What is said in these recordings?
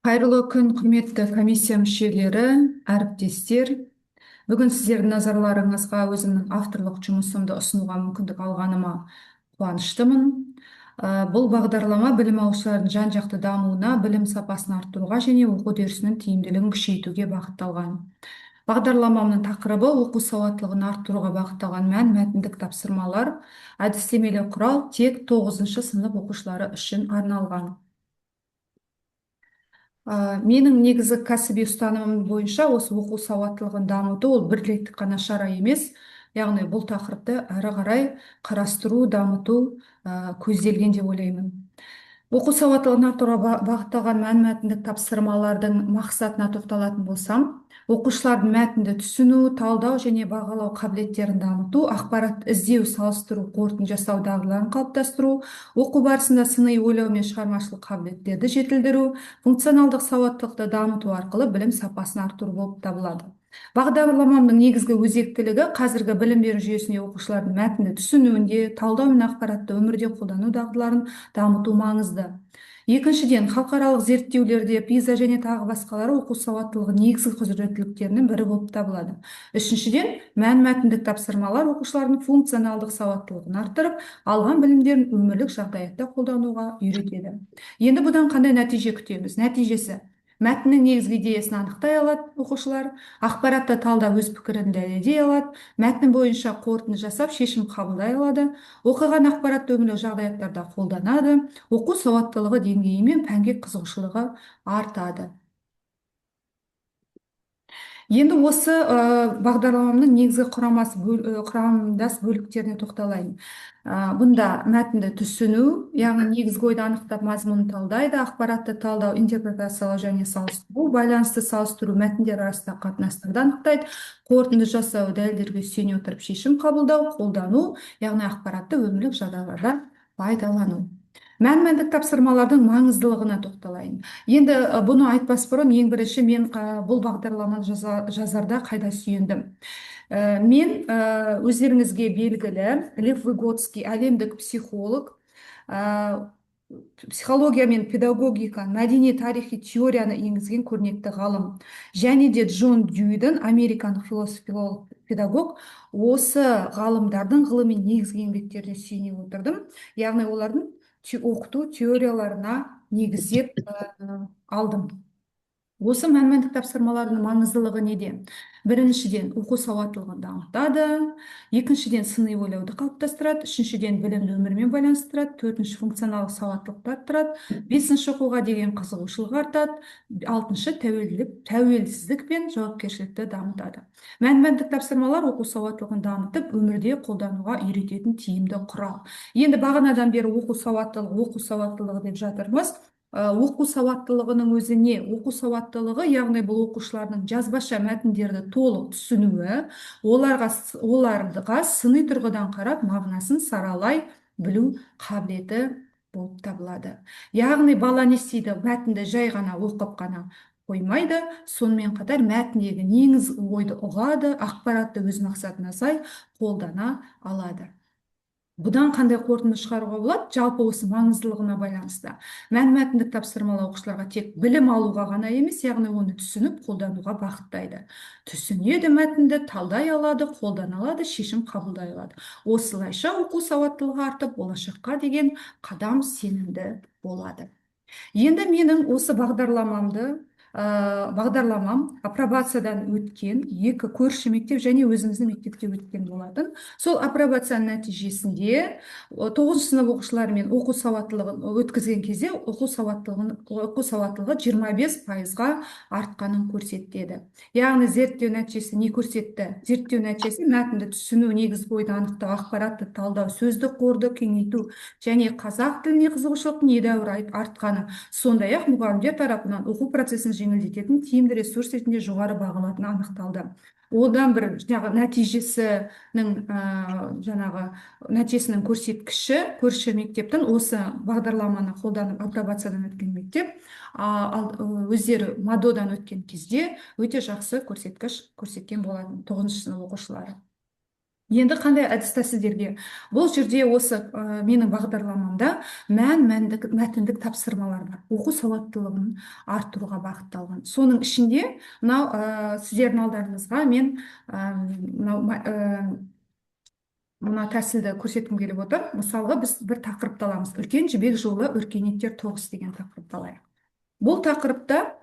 Қайырлы күн, құрметті комиссия мүшелері, әріптестер. Бүгін сіздердің назарларыңызға өзімнің авторлық жұмысымды ұсынуға мүмкіндік алғаныма қуаныштымын. Бұл бағдарлама білім алушылардың жан-жақты дамуына, білім сапасын арттыруға және оқу үдерісінің тиімділігін күшейтуге бағытталған. Бағдарламамның тақырыбы оқу сауаттылығын арттыруға бағытталған мәтіндік тапсырмалар, әдістемелік құрал тек 9 сынып оқушылары үшін арналған. Менің негізі кәсіби ұстанымым бойынша осы оқу сауаттылығын дамыту ол бір реттік қана шара емес, яғни бұл тақырыпты әрі қарай қарастыру, дамыту көзделген деп ойлаймын. Оқу сауаттылығын арттыруға бағытталған мәтіндік тапсырмалардың мақсатына тоқталатын болсам, оқушылардың мәтінді түсіну, талдау және бағалау қабілеттерін дамыту, ақпарат іздеу, салыстыру, қорытынды жасау дағдыларын қалыптастыру, оқу барысында сыни ойлау мен шығармашылық қабілеттерді жетілдіру, функционалдық сауаттылықты дамыту арқылы білім сапасын арттыру болып табылады. Бағдарламамның негізгі өзектілігі қазіргі білім беру жүйесінде оқушылардың мәтінді түсінуінде, талдау мен ақпаратты өмірде қолдану дағдыларын дамыту маңызды. Екіншіден, халықаралық зерттеулерде PISA және тағы басқалары оқу сауаттылығы негізгі құзыреттіліктерінің бірі болып табылады. Үшіншіден, мәтіндік тапсырмалар оқушылардың функционалдық сауаттылығын арттырып, алған білімдерін өмірлік жағдаятта қолдануға үйретеді. Енді бұдан қандай нәтиже күтеміз? Нәтижесі: мәтіннің негізгі идеясын анықтай алады оқушылар, ақпаратты талдап өз пікірін дәлелдей алады, мәтін бойынша қорытынды жасап шешім қабылдай алады, оқыған ақпаратты өмірлік жағдаяттарда қолданады, оқу сауаттылығы деңгейі мен пәнге қызығушылығы артады. Енді осы бағдарламамның негізгі құрамдас бөліктеріне тоқталайын. Бұнда мәтінді түсіну, яғни негізгі ойды анықтап мазмұнын талдайды, ақпаратты талдау, интерпретациялау және салыстыру, байланысты салыстыру, мәтіндер арасындағы қатынастарды анықтайды, қорытынды жасау, дәлелдерге сүйене отырып шешім қабылдау, қолдану, яғни ақпаратты өмірлік жағдайларда пайдалану. Мәтіндік тапсырмалардың маңыздылығына тоқталайын. Енді бұны айтпас бұрын ең бірінші мен бұл бағдарламаны жазарда қайда сүйендім. Мен өздеріңізге белгілі Лев Выготский, әлемдік психолог, психология мен педагогика, мәдени тарихи теорияны енгізген көрнекті ғалым, және де Джон Дьюйдің, американдық философ, педагог, осы ғалымдардың ғылыми негізгі еңбектеріне сүйене отырдым. Яғни олардың оқыту теорияларына негіздеп алдым. Осы мәтіндік тапсырмалардың маңыздылығы неде? Біріншіден, оқу сауаттылығын дамытады, екіншіден, сыни ойлауды қалыптастырады, үшіншіден, білімді өмірмен байланыстырады, төртінші, функционалдық сауаттылықты арттырады, бесінші, оқуға деген қызығушылық артады, алтыншы, тәуелсіздік пен жауапкершілікті дамытады. Мәтіндік тапсырмалар оқу сауаттылығын дамытып, өмірде қолдануға үйрететін тиімді құрал. Енді бағанадан бері оқу сауаттылығы деп жатырмыз. Оқу сауаттылығының өзіне, оқу сауаттылығы, яғни бұл оқушылардың жазбаша мәтіндерді толық түсінуі, оларға сыни тұрғыдан қарап мағынасын саралай білу қабілеті болып табылады. Яғни бала не істейді? Мәтінді жай ғана оқып қана қоймайды, сонымен қатар мәтіндегі негізгі ойды ұғады, ақпаратты өз мақсатына сай қолдана алады. Бұдан қандай қорытынды шығаруға болады? Жалпы осы маңыздылығына байланысты. Мәтіндік тапсырмалар оқушыларға тек білім алуға ғана емес, яғни оны түсініп қолдануға бағыттайды. Түсінеді мәтінді, талдай алады, қолдана алады, шешім қабылдай алады. Осылайша оқу сауаттылығы артып, болашаққа деген қадам сенімді болады. Енді менің осы бағдарламам апробациядан өткен, екі көрші мектеп және өзіміздің мектепте өткен болатын. Сол апробацияның нәтижесінде 9 сынып оқушыларымен оқу сауаттылығын өткізген кезде оқу сауаттылығы 25%-ға артқанын көрсетеді. Яғни зерттеу нәтижесі не көрсетті? Зерттеу нәтижесі мәтінді түсіну, негізгі ойды анықтау, ақпаратты талдау, сөздік қорды кеңейту және қазақ тіліне қызығушылықтың едәуір артқаны. Сондай-ақ мұғалімдер тарапынан оқу процесін жеңілдететін тиімді ресурс ретінде жоғары бағалатыны анықталды. Одан бір нәтижесінің көрсеткіші көрші мектептің осы бағдарламаны қолданып апробациядан өткен мектеп өздері мадодан өткен кезде өте жақсы көрсеткіш көрсеткен болатын 9 сынып оқушылары. енді қандай әдіс тәсілдерге? Бұл жерде осы менің бағдарламамда мәтіндік тапсырмалар бар. Оқу сауаттылығын арттыруға бағытталған. Соның ішінде мынау сіздердің алдарыңызға мен мынау мына тәсілді көрсеткім келіп отыр. Мысалға біз бір тақырыпты аламыз. Үлкен жібек жолы өркениеттер тоғысы деген тақырыпты алайық. Бұл тақырыпта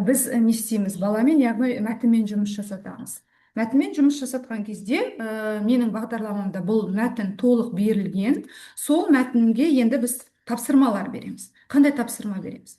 біз не істейміз? Баламен, яғни мәтінмен жұмыс жасатамыз. Мәтінмен жұмыс жасатқан кезде менің бағдарламамда бұл мәтін толық берілген. Сол мәтінге енді біз тапсырмалар береміз. Қандай тапсырма береміз?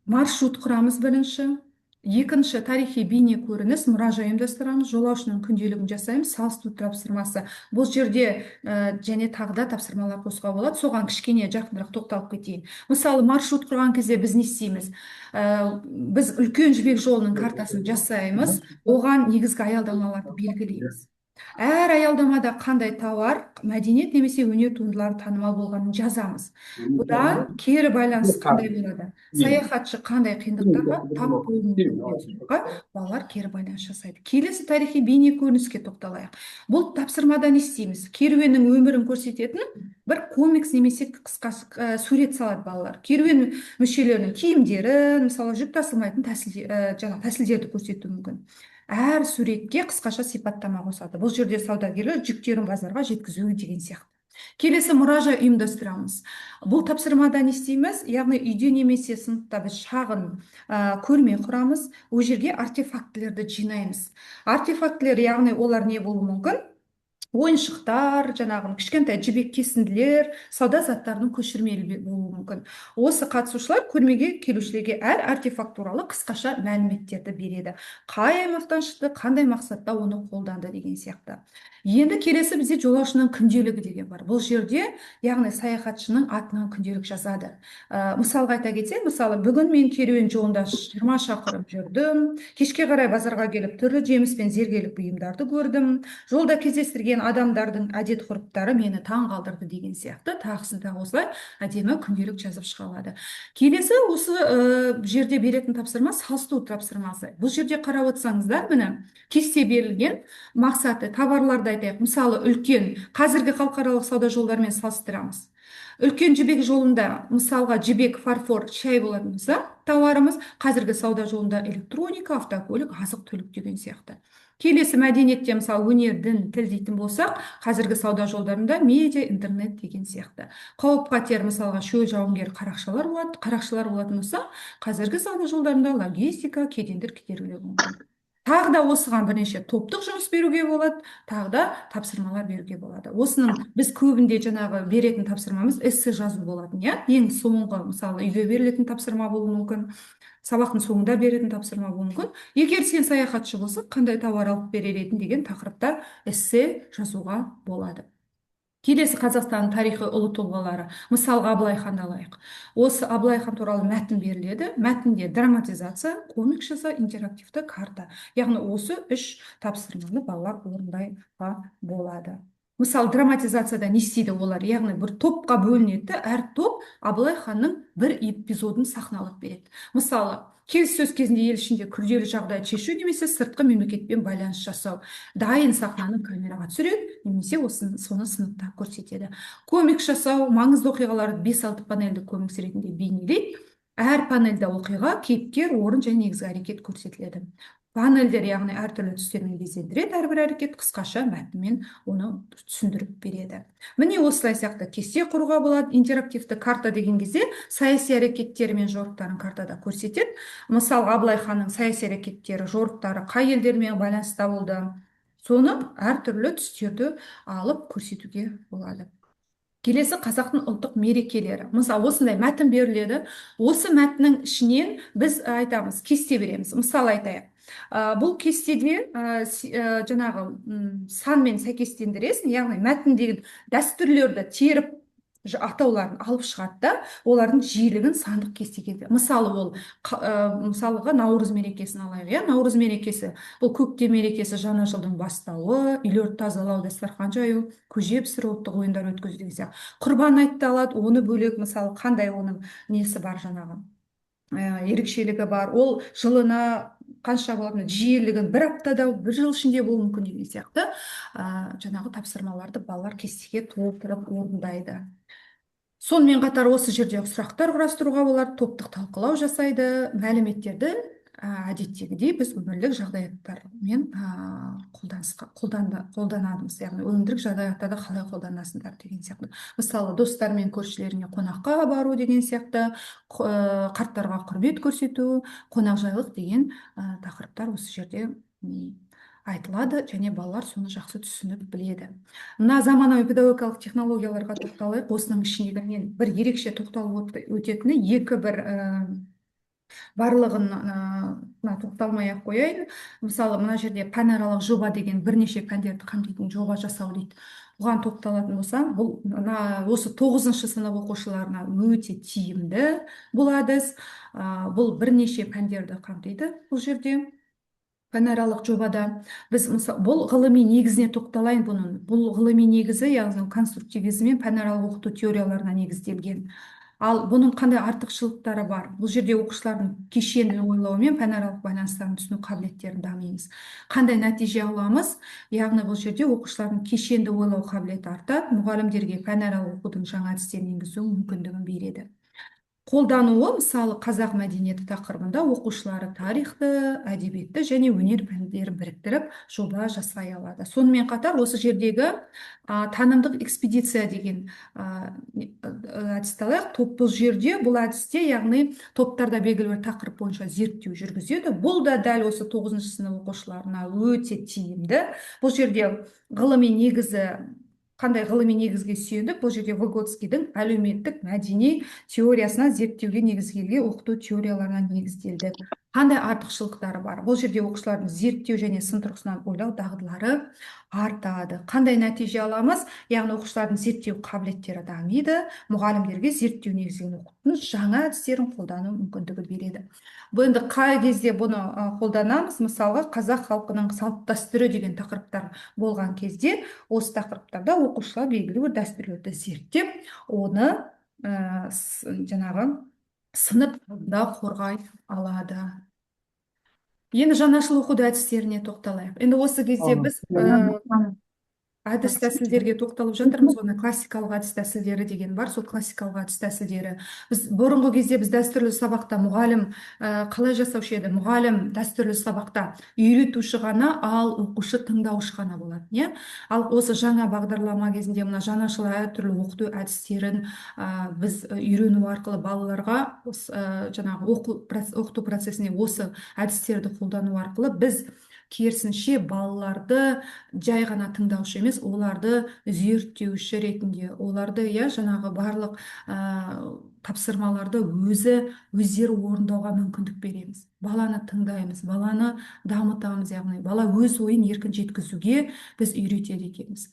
Маршрут құрамыз бірінші. Екінші, тарихи бейне көрініс, мұражай ұйымдастырамыз, жолаушының күнделігін жасаймыз, салыстыру тапсырмасы. Бұл жерде және тағы да тапсырмалар қосуға болады. Соған кішкене жақынырақ тоқталып кетейін. Мысалы, маршрут құрған кезде біз не істейміз? Біз үлкен жібек жолының картасын жасаймыз, оған негізгі аялдамаларды белгілейміз. Әр аялдамада қандай тауар, мәдениет немесе өнер туындылары танымал болғанын жазамыз. Бұдан кері байланыс қандай болады? Саяхатшы қандай қиындықтарға тап болуы мүмкін, балалар кері байланыс жасайды. Келесі тарихи бейне көрініске тоқталайық. Бұл тапсырмада не істейміз? Керуеннің өмірін көрсететін бір комикс немесе қысқа сурет салады балалар. Керуен мүшелерінің киімдерін, мысалы жүк тасылмайтын тәсілдерді көрсетуі мүмкін. Әр суретке қысқаша сипаттама қосады. Бұл жерде саудагерлер жүктерін базарға жеткізуі деген сияқты. Келесі, мұражай ұйымдастырамыз. Бұл тапсырмада не істейміз? Яғни үйде немесе сыныпта біз шағын көрме құрамыз. Ол жерге артефактілерді жинаймыз. Артефактілер, яғни олар не болуы мүмкін? Ойыншықтар, жаңағы кішкентай жібек кесінділер, сауда заттарының көшірмелі болуы мүмкін. Осы қатысушылар көрмеге келушілерге әр артефакт туралы қысқаша мәліметтерді береді. Қай аймақтан шықты, қандай мақсатта оны қолданды деген сияқты. Енді келесі бізде жолаушының күнделігі деген бар. Бұл жерде, яғни саяхатшының атынан күнделік жазады. Мысалға айта кетсек, мысалы, бүгін мен керуен жолында 20 шақырым жүрдім, кешке қарай базарға келіп түрлі жеміс пен зергерлік бұйымдарды көрдім, жолда кездестірген адамдардың әдет ғұрыптары мені таң қалдырды деген сияқты, тағысын тағы осылай әдемі күнделік жазып шыға алады. Келесі осы жерде беретін тапсырма салыстыру тапсырмасы. Бұл жерде қарап отырсаңыздар, міне кесте берілген, мақсаты товарларды айтайық. Мысалы, үлкен қазіргі халықаралық сауда жолдарымен салыстырамыз. Үлкен жібек жолында, мысалға, жібек, фарфор, шай болатын болса, тауарымыз қазіргі сауда жолында электроника, автокөлік, азық-түлік деген сияқты. Келесі мәдениетте, мысалы, өнер, дін, тіл дейтін болсақ, қазіргі сауда жолдарында медиа, интернет деген сияқты. Қауіп-қатер, мысалға, шөл жауынгер, қарақшылар болатын болса, қазіргі сауда жолдарында логистика, кедендер кедергілер мүмкін. Тағы да осыған бірнеше топтық жұмыс беруге болады, тағы да тапсырмалар беруге болады. Осының біз көбінде жаңағы беретін тапсырмамыз эссе жазу болатын, иә? Ең соңғы, мысалы, үйге берілетін тапсырма болуы мүмкін, сабақтың соңында беретін тапсырма болуы мүмкін. Егер сен саяхатшы болсаң, қандай тауар алып берер деген тақырыпта эссе жазуға болады. Келесі, Қазақстанның тарихи ұлы тұлғалары. Мысалға, Абылай ханды алайық. Осы Абылай хан туралы мәтін беріледі. Мәтінде драматизация, комикшасы, интерактивті карта. Яғни осы үш тапсырманы балалар орындауға болады. Мысалы, драматизацияда не істейді олар? Яғни бір топқа бөлінеді, әр топ Абылай ханның бір эпизодын сахналап береді. Мысалы, келіссөз кезінде ел ішінде күрделі жағдайды шешу немесе сыртқы мемлекетпен байланыс жасау. Дайын сахнаны камераға түсіреді, немесе соны сыныпта көрсетеді. Комикс жасау, маңызды оқиғаларды 5-6 панельді комикс ретінде бейнелейді. Әр панельді оқиға, кейіпкер, орын және негізгі әрекет көрсетіледі. Панельдер, яғни әртүрлі түстермен безендіреді, әрбір әрекет қысқаша мәтінмен оны түсіндіріп береді. Міне осылай сияқты кесте құруға болады. Интерактивті карта деген кезде саяси әрекеттері мен жорықтарын картада көрсетеді. Мысалы, Абылай ханның саяси әрекеттері, жорықтары қай елдермен байланыста болды, соны әртүрлі түстерді алып көрсетуге болады. Келесі, қазақтың ұлттық мерекелері. Мысалы, осындай мәтін беріледі. Осы мәтіннің ішінен біз айтамыз, кесте береміз. Мысалы айтайық. Бұл кестеде жаңағы санмен сәйкестендіресің, яғни мәтіндегі дәстүрлерді теріп атауларын алып шығады да, олардың жиілігін сандық кестеге. Мысалы, ол мысалға Наурыз мерекесін алайық, иә? Наурыз мерекесі, бұл көктем мерекесі, жаңа жылдың бастауы, үйлерді тазалау, дастархан жаю, көже пісіру, ұлттық ойындар өткізу деген сияқты. Құрбан айтты алады, оны бөлек, мысалы, қандай оның несі бар, жаңағы ерекшелігі бар, ол жылына қанша болады, жиілігін бір аптада, бір жыл ішінде болуы мүмкін деген сияқты жаңағы тапсырмаларды балалар кестеге толтырып орындайды. Сонымен қатар осы жерде сұрақтар құрастыруға болады, топтық талқылау жасайды, мәліметтерді әдеттегідей біз өмірлік жағдаяттармен қолданамыз, яғни өмірлік жағдаяттарда қалай қолданасыңдар деген сияқты. Мысалы, достармен көршілеріне қонаққа бару деген сияқты, қарттарға құрмет көрсету, қонақжайлық деген тақырыптар осы жерде айтылады, және балалар соны жақсы түсініп біледі. Мына заманауи педагогикалық технологияларға тоқталайық. Осының ішінде мен бір ерекше тоқталып өтетіні екі бір барлығын тоқталмай ақ қояйын. Мысалы, мына жерде пәнаралық жоба деген бірнеше пәндерді қамтитын жоба жасау дейді. Бұған тоқталатын болсам, бұл осы 9-шы сынып оқушыларына өте тиімді бұл әдіс. Бұл бірнеше пәндерді қамтиды. Бұл жерде пәнаралық жобада біз бұл ғылыми негізіне тоқталайын. Бұл ғылыми негізі, яғни конструктивизм мен пәнаралық оқыту теорияларына негізделген. Ал бұның қандай артықшылықтары бар? Бұл жерде оқушылардың кешенді ойлауы мен пәнаралық байланыстарын түсіну қабілеттерін дамимыз. Қандай нәтиже аламыз? Яғни бұл жерде оқушылардың кешенді ойлау қабілеті артады, мұғалімдерге пәнаралық оқудың жаңа әдістерін енгізу мүмкіндігін береді. Қолдануы, мысалы, қазақ мәдениеті тақырыбында оқушылары тарихты, әдебиетті және өнер пәндерін біріктіріп жоба жасай алады. Сонымен қатар осы жердегі танымдық экспедиция деген әдісті алайық. Бұл жерде, бұл әдісте, яғни топтарда белгілі бір тақырып бойынша зерттеу жүргізеді. Бұл да дәл осы 9-шы сынып оқушыларына өте тиімді. Бұл жерде ғылыми негізі, қандай ғылыми негізге сүйендік? Бұл жерде Выготскийдің әлеуметтік мәдени теориясына зерттеуге негізделген оқыту теорияларына негізделді. Қандай артықшылықтары бар? Бұл жерде оқушылардың зерттеу және сын тұрғысынан ойлау дағдылары артады. Қандай нәтиже аламыз? Яғни оқушылардың зерттеу қабілеттері дамиды, мұғалімдерге зерттеу негізделген оқытудың жаңа әдістерін қолдану мүмкіндігі береді. Бұл енді қай кезде бұны қолданамыз? Мысалға, қазақ халқының салт дәстүрі деген тақырыптар болған кезде, осы тақырыптарда оқушылар белгілі бір дәстүрлерді зерттеп, оны жаңағы сыныпта қорғай алады. Енді жаңашыл оқу әдістеріне тоқталайық. Енді осы кезде біз әдіс тәсілдерге тоқталып жатырмыз. Оны классикалық әдіс тәсілдері деген бар. Сол классикалық әдіс тәсілдері. Бұрынғы кезде біз дәстүрлі сабақта мұғалім қалай жасаушы еді? Мұғалім дәстүрлі сабақта үйретуші ғана, ал оқушы тыңдаушы ғана болады. Ал осы жаңа бағдарлама кезінде мына жаңашыл әртүрлі оқыту әдістерін біз үйрену арқылы балаларға жаңағы оқыту процесіне осы әдістерді қолдану арқылы біз керісінше балаларды жай ғана тыңдаушы емес, оларды зерттеуші ретінде, оларды жаңағы барлық тапсырмаларды өздері орындауға мүмкіндік береміз. Баланы тыңдаймыз, баланы дамытамыз, яғни бала өз ойын еркін жеткізуге біз үйретеді екенбіз.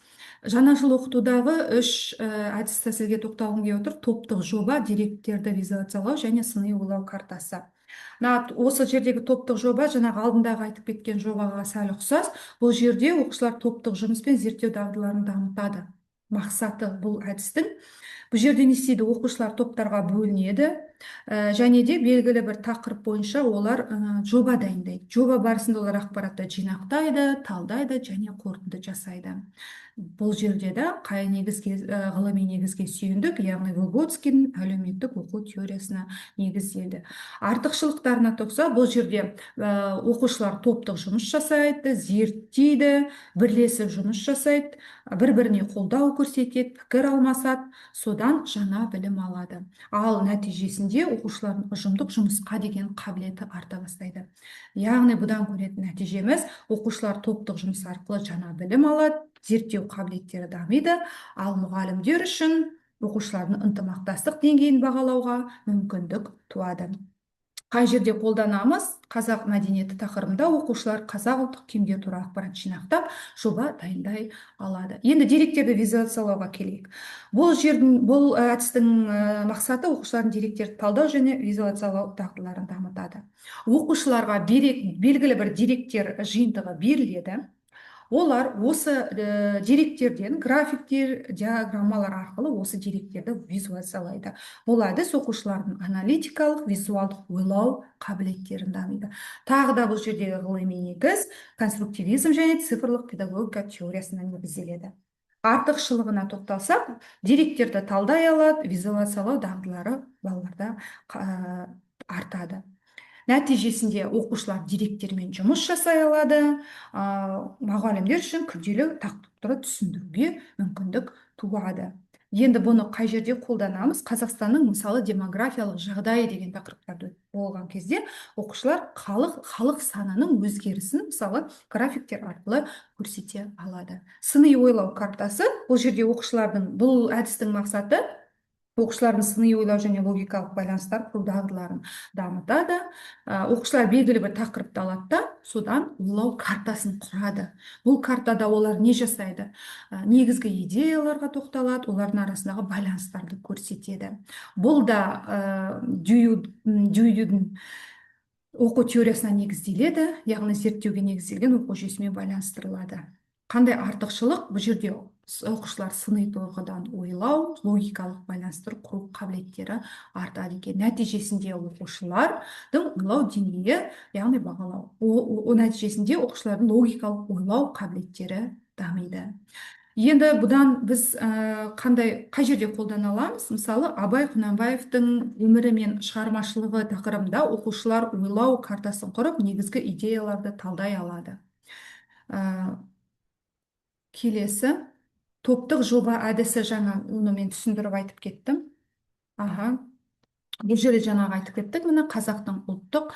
Жаңашыл оқытудағы 3 әдіс тәсілге тоқталғым келіп отыр. Топтық жоба, деректерді визуализациялау және сыни ойлау картасы. Осы жердегі топтық жоба жаңағы алдындағы айтып кеткен жобаға сәл ұқсас. Бұл жерде оқушылар топтық жұмыспен зерттеу дағдыларын дамытады. Мақсаты бұл әдістің. Бұл жерде не істейді? Оқушылар топтарға бөлінеді, және де белгілі бір тақырып бойынша олар жоба дайындайды. Жоба барысында олар ақпаратты жинақтайды, талдайды және қорытынды жасайды. Бұл жерде де қай ғылыми негізге сүйендік, яғни Выготскийдің әлеуметтік оқу теориясына негізделді. Артықшылықтарына тоқса, бұл жерде оқушылар топтық жұмыс жасайды, зерттейді, бірлесіп жұмыс жасайды, бір-біріне қолдау көрсетеді, пікір алмасады, содан жаңа білім алады. Ал нәтижесінде оқушылардың ұжымдық жұмысқа деген қабілеті арта бастайды. Яғни бұдан көретін нәтижеміз, оқушылар топтық жұмыс арқылы жаңа білім алады, зерттеу қабілеттері дамиды, ал мұғалімдер үшін оқушылардың ынтымақтастық деңгейін бағалауға мүмкіндік туады. Қай жерде қолданамыз? Қазақ мәдениеті тақырыбында оқушылар қазақ ұлттық киімдер туралы ақпарат жинақтап, жоба дайындай алады. Енді деректерді визуализациялауға келейік. Бұл әдістің мақсаты оқушылардың деректерді талдау және визуализациялау дағдыларын дамытады. Оқушыларға белгілі бір деректер жиынтығы беріледі. олар осы деректерден графиктер, диаграммалар арқылы осы деректерді визуализациялайды. Бұл әдіс оқушылардың аналитикалық, визуалдық ойлау қабілеттерін дамиды. Тағы да бұл жердегі ғылыми негіз конструктивизм және цифрлық педагогика теориясына негізделеді. Артықшылығына тоқталсақ, деректерді талдай алады, визуализациялау дағдылары балаларда артады. Нәтижесінде оқушылар деректермен жұмыс жасай алады, мұғалімдер үшін күрделі тақырыптарды түсіндіруге мүмкіндік туады. Енді бұны қай жерде қолданамыз? Қазақстанның мысалы демографиялық жағдайы деген тақырыптарды болған кезде оқушылар халық санының өзгерісін мысалы графиктер арқылы көрсете алады. Сыни ойлау картасы, бұл жерде бұл әдістің мақсаты оқушылардың сыни ойлау және логикалық байланыстар құру дағдыларын дамытады. Оқушылар белгілі бір тақырыпты алады да, содан ойлау картасын құрады. Бұл картада олар не жасайды? Негізгі идеяларға тоқталады, олардың арасындағы байланыстарды көрсетеді. Бұл да Дьюидің оқу теориясына негізделеді, яғни зерттеуге негізделген оқу жүйесімен байланыстырылады. Қандай артықшылық? Бұл жерде оқушылар сыни тұрғыдан ойлау, логикалық байланыстар құру қабілеттері артады екен. Нәтижесінде оқушылардың ойлау деңгейі, яғни бағалау. Нәтижесінде оқушылардың логикалық ойлау қабілеттері дамиды. Енді бұдан біз қай жерде қолдана аламыз? Мысалы, Абай Құнанбаевтың өмірі мен шығармашылығы тақырыбында оқушылар ойлау картасын құрып, негізгі идеяларды талдай алады. Келесі топтық жоба әдісі, жаңа оны мен түсіндіріп айтып кеттім. Бұл жерде жаңағы айтып кеттік, міне қазақтың ұлттық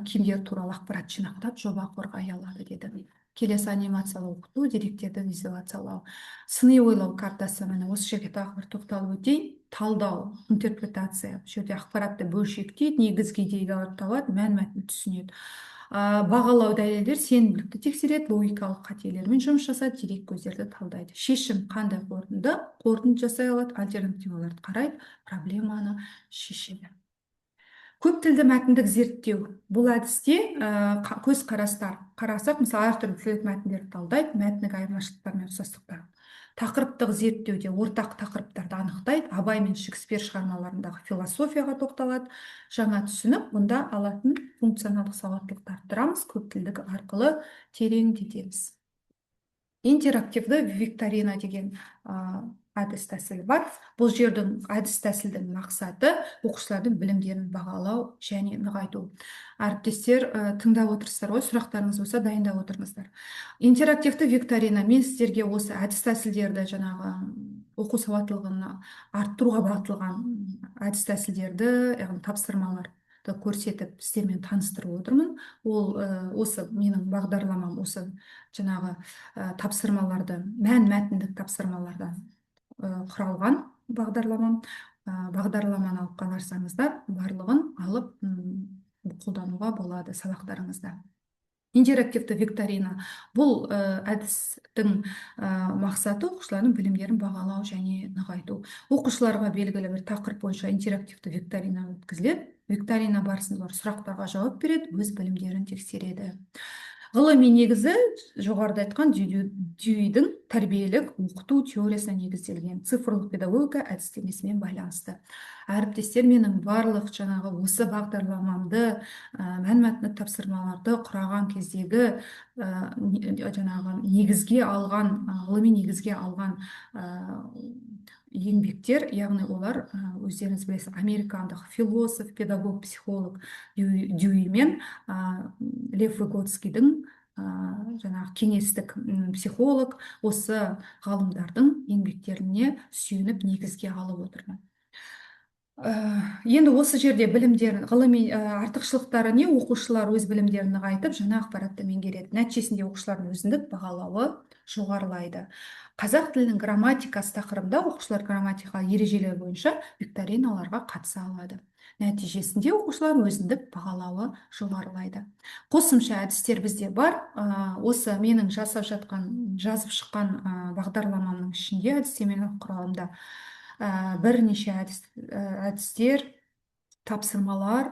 киімдері туралы ақпарат жинақтап жоба қорғай алады деді. Келесі анимациялау оқыту, деректерді визуализациялау. Сыни ойлау картасы, міне осы жерге тағы бір тоқталып өтейін. Талдау, интерпретация. Бұл жерде ақпаратты бөлшектейді, негізгі идеяларды табады, мәнмәтін түсінеді. Бағалау дәлелдер сенімділікті тексереді, логикалық қателермен жұмыс жасайды, дерек көздерді талдайды. Шешім қандай қорытынды жасай алады, альтернативаларды қарайды, проблеманы шешеді. Көп тілді мәтіндік зерттеу. Бұл әдісте көзқарастар қарасақ, мысалы әртүрлі тілдік мәтіндерді талдайды, мәтіндік айырмашылықтар мен ұқсастықтар. Тақырыптық зерттеуде ортақ тақырыптарды анықтайды, Абай мен Шекспир шығармаларындағы философияға тоқталады. Жаңа түсінік, бұнда алатын функционалдық сауаттылықты арттырамыз, көп тілдік арқылы тереңдетеміз. Интерактивді викторина деген әдіс тәсілі бар. Бұл жердің әдіс тәсілдің мақсаты оқушылардың білімдерін бағалау және нығайту. Әріптестер, тыңдап отырсыздар ғой, сұрақтарыңыз болса дайындап отырыңыздар. Интерактивті викторина, мен сіздерге осы әдіс тәсілдерді, жаңағы оқу сауаттылығын арттыруға бағытталған әдіс тәсілдерді, яғни тапсырмаларды көрсетіп сіздермен таныстырып отырмын. Ол осы менің бағдарламам, осы жаңағы тапсырмаларды, мәтіндік тапсырмалардан құралған бағдарламам. Бағдарламаны алып қаларсаңыздар, барлығын алып қолдануға болады сабақтарыңызда. Интерактивті викторина. Бұл әдістің мақсаты оқушылардың білімдерін бағалау және нығайту. Оқушыларға белгілі бір тақырып бойынша интерактивті викторина өткізіледі. Викторина барысында сұрақтарға жауап береді, өз білімдерін тексереді. Ғылыми негізі жоғарыда айтқан Дьюидің тәрбиелік оқыту теориясына негізделген цифрлық педагогика әдістемесімен байланысты. Әріптестер, менің барлық жаңағы осы бағдарламамды, мәнмәтіндік тапсырмаларды құраған кездегі жаңағы негізге алған, ғылыми негізге алған еңбектер, яғни олар өздеріңіз білесіз, американдық философ, педагог, психолог Дьюи мен Лев Выготскийдің жаңағы кеңестік психолог, осы ғалымдардың еңбектеріне сүйеніп негізге алып отырмын. Енді осы жерде білімдерін, ғылыми артықшылықтары не? Оқушылар өз білімдерін нығайтып, жаңа ақпаратты меңгереді. Нәтижесінде оқушылардың өзіндік бағалауы жоғарылайды. Қазақ тілінің грамматикасы тақырыбында оқушылар грамматикалық ережелер бойынша викториналарға қатыса алады. Нәтижесінде оқушылар өзіндік бағалауы жоғарылайды. Қосымша әдістер бізде бар. Осы менің жазып шыққан бағдарламамның ішінде, әдістеменің құралымда бірнеше әдістер, тапсырмалар,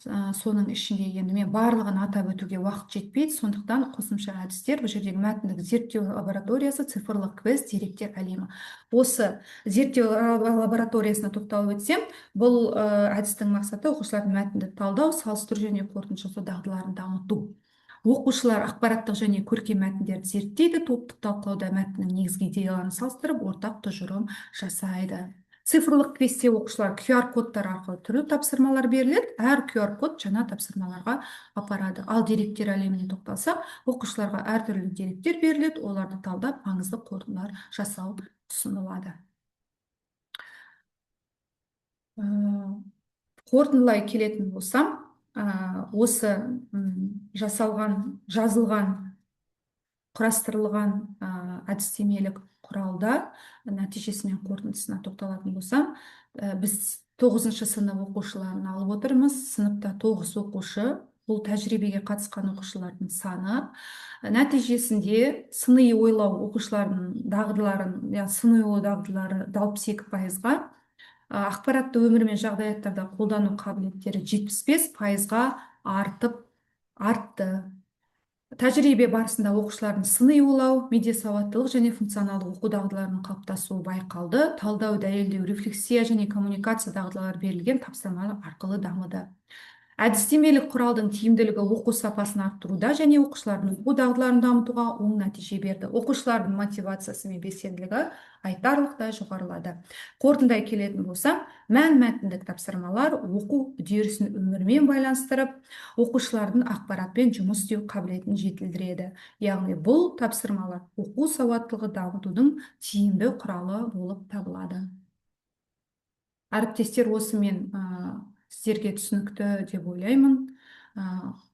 соның ішінде енді мен барлығын атап өтуге уақыт жетпейді, сондықтан қосымша әдістер, бұл жердегі мәтіндік зерттеу лабораториясы, цифрлық квест, деректер әлемі. Осы зерттеу лабораториясына тоқталып өтсем, бұл әдістің мақсаты оқушылардың мәтінді талдау, салыстыру және қорытынды жасау дағдыларын дамыту. Оқушылар ақпараттық және көркем мәтіндерді зерттейді, топтық талқылауда мәтіннің негізгі идеяларын салыстырып, ортақ тұжырым жасайды. Цифрлық квестте оқушылар QR-кодтар арқылы түрлі тапсырмалар беріледі, әр QR-код жаңа тапсырмаларға апарады. Ал деректер әлеміне тоқталсақ, оқушыларға әртүрлі деректер беріледі, оларды талдап, маңызды қорытындылар жасау ұсынылады. Қорытындылай келетін болсам, осы жазылған, құрастырылған әдістемелік құралда нәтижесімен қорытындысына тоқталатын болсам, біз 9-шы сынып оқушыларын алып отырмыз. Сыныпта 9 оқушы, бұл тәжірибеге қатысқан оқушылардың саны. Нәтижесінде сыни ойлау оқушылардың дағдыларын, сыни ойлау дағдылары 62%-ға, ақпаратты өмір мен жағдаяттарда қолдану қабілеттері 75%-ға артты. Тәжірибе барысында оқушылардың сыни ойлау, медиасауаттылық және функционалдық оқу дағдыларының қалыптасуы байқалды. Талдау, дәлелдеу, рефлексия және коммуникация дағдылары берілген тапсырмалар арқылы дамыды. Әдістемелік құралдың тиімділігі оқу сапасын арттыруда және оқушылардың оқу дағдыларын дамытуға оң нәтиже берді. Оқушылардың мотивациясы мен белсенділігі айтарлықтай жоғарылады. Қорытындай келетін болсам, мәтіндік тапсырмалар оқу үдерісін өмірмен байланыстырып, оқушылардың ақпаратпен жұмыс істеу қабілетін жетілдіреді. Яғни бұл тапсырмалар оқу сауаттылығы дамытудың тиімді құралы болып табылады. Әріптестер, осымен сіздерге түсінікті деп ойлаймын.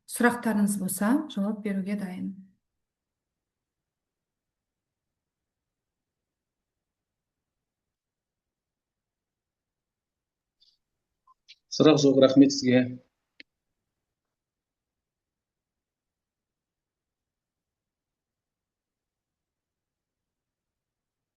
Сұрақтарыңыз болса, жауап беруге дайын. Сұрақ жоқ, рахмет сізге.